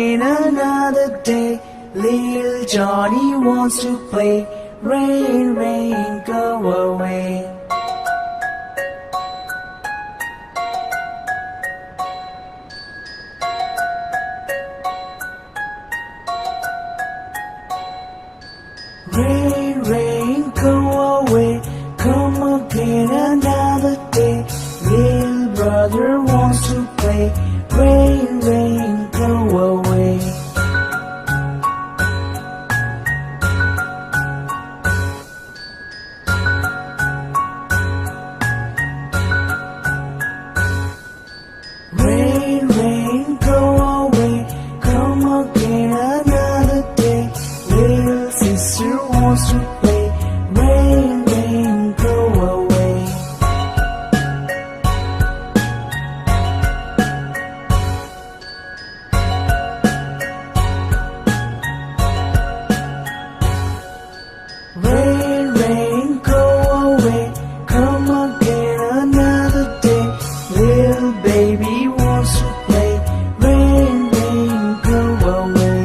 again another day. Little Jhonny wants to play. Rain, rain, go away. Rain, rain, go away. Come again another day. Little brother wants to play. Rain, rain, go away. Rain, rain, go away. Come again another day. Little sister wants to play. Rain, rain, go away. Rain, rain, go away. Come again another day. Little baby wants to play. Rain, rain, go away.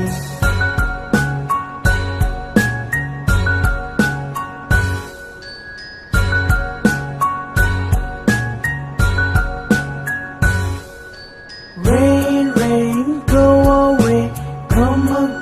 Rain, rain, go away. Come again